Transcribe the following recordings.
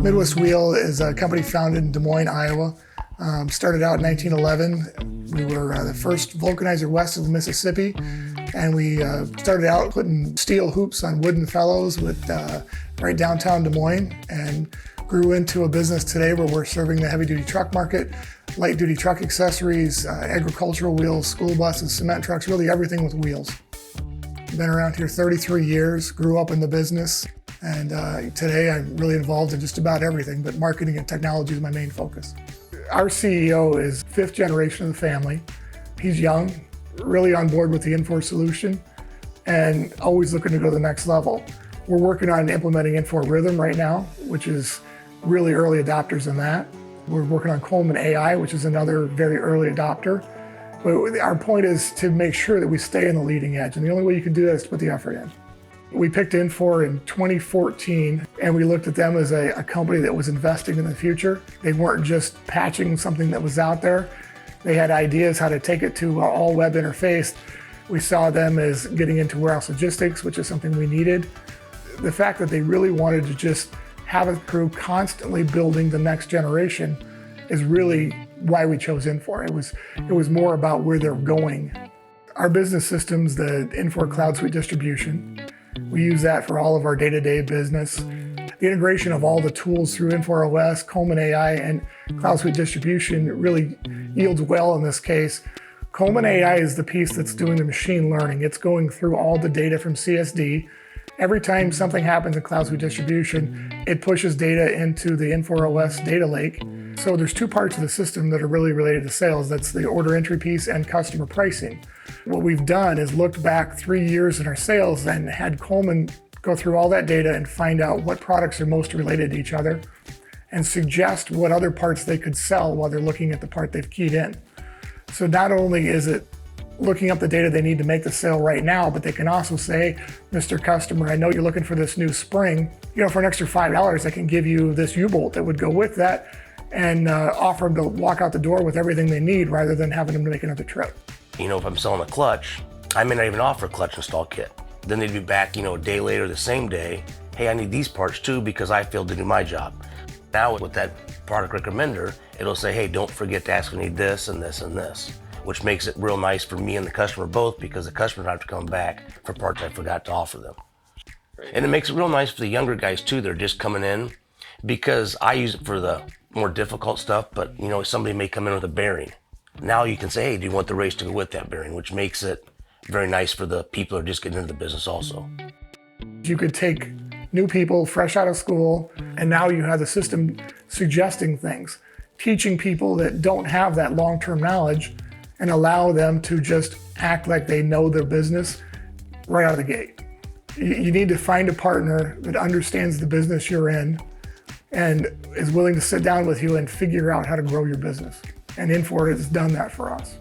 Midwest Wheel is a company founded in Des Moines, Iowa. Started out in 1911. We were the first vulcanizer west of the Mississippi, and we started out putting steel hoops on wooden felloes with right downtown Des Moines, and grew into a business today where we're serving the heavy-duty truck market, light-duty truck accessories, agricultural wheels, school buses, cement trucks, really everything with wheels. Been around here 33 years, grew up in the business, and today I'm really involved in just about everything, but marketing and technology is my main focus. Our CEO is fifth generation of the family. He's young, really on board with the Infor solution, and always looking to go to the next level. We're working on implementing Infor Rhythm right now, which is really early adopters in that. We're working on Coleman AI, which is another very early adopter. But our point is to make sure that we stay in the leading edge, and the only way you can do that is to put the effort in. We picked Infor in 2014, and we looked at them as a company that was investing in the future. They weren't just patching something that was out there. They had ideas how to take it to all web interface. We saw them as getting into warehouse logistics, which is something we needed. The fact that they really wanted to just have a crew constantly building the next generation is really why we chose Infor. It was more about where they're going. Our business systems, the Infor Cloud Suite distribution, we use that for all of our day-to-day business. The integration of all the tools through Infor OS, Coleman AI, and Cloud Suite distribution really yields well in this case. Coleman AI is the piece that's doing the machine learning. It's going through all the data from CSD. Every time something happens in Cloud Suite distribution, it pushes data into the Infor OS data lake. So there's two parts of the system that are really related to sales. That's the order entry piece and customer pricing. What we've done is looked back 3 years in our sales and had Coleman go through all that data and find out what products are most related to each other and suggest what other parts they could sell while they're looking at the part they've keyed in. So not only is it looking up the data they need to make the sale right now, but they can also say, Mr. Customer, I know you're looking for this new spring. For an extra $5, I can give you this U-bolt that would go with that, and offer them to walk out the door with everything they need rather than having them to make another trip. If I'm selling a clutch, I may not even offer a clutch install kit. Then they'd be back, a day later, the same day. Hey, I need these parts too because I failed to do my job. Now with that product recommender, it'll say, hey, don't forget to ask if you need this and this and this, which makes it real nice for me and the customer both because the customer doesn't have to come back for parts I forgot to offer them. And it makes it real nice for the younger guys too. They're just coming in because I use it for the more difficult stuff, but somebody may come in with a bearing. Now you can say, hey, do you want the race to go with that bearing? Which makes it very nice for the people who are just getting into the business also. You could take new people fresh out of school, and now you have the system suggesting things, teaching people that don't have that long-term knowledge and allow them to just act like they know their business right out of the gate. You need to find a partner that understands the business you're in and is willing to sit down with you and figure out how to grow your business. And Infor has done that for us.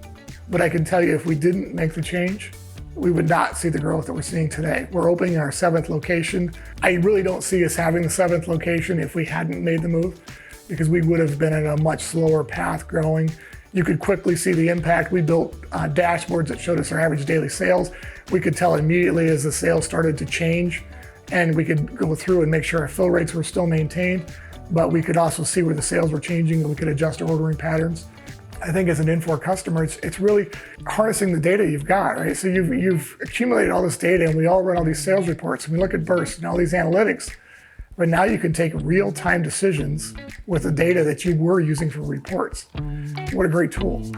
But I can tell you, if we didn't make the change, we would not see the growth that we're seeing today. We're opening our 7th location. I really don't see us having the 7th location if we hadn't made the move, because we would have been in a much slower path growing. You could quickly see the impact. We built dashboards that showed us our average daily sales. We could tell immediately as the sales started to change, and we could go through and make sure our fill rates were still maintained, but we could also see where the sales were changing and we could adjust our ordering patterns. I think as an Infor customer, it's really harnessing the data you've got, right? So you've accumulated all this data, and we all run all these sales reports, and we look at bursts and all these analytics, but now you can take real-time decisions with the data that you were using for reports. What a great tool.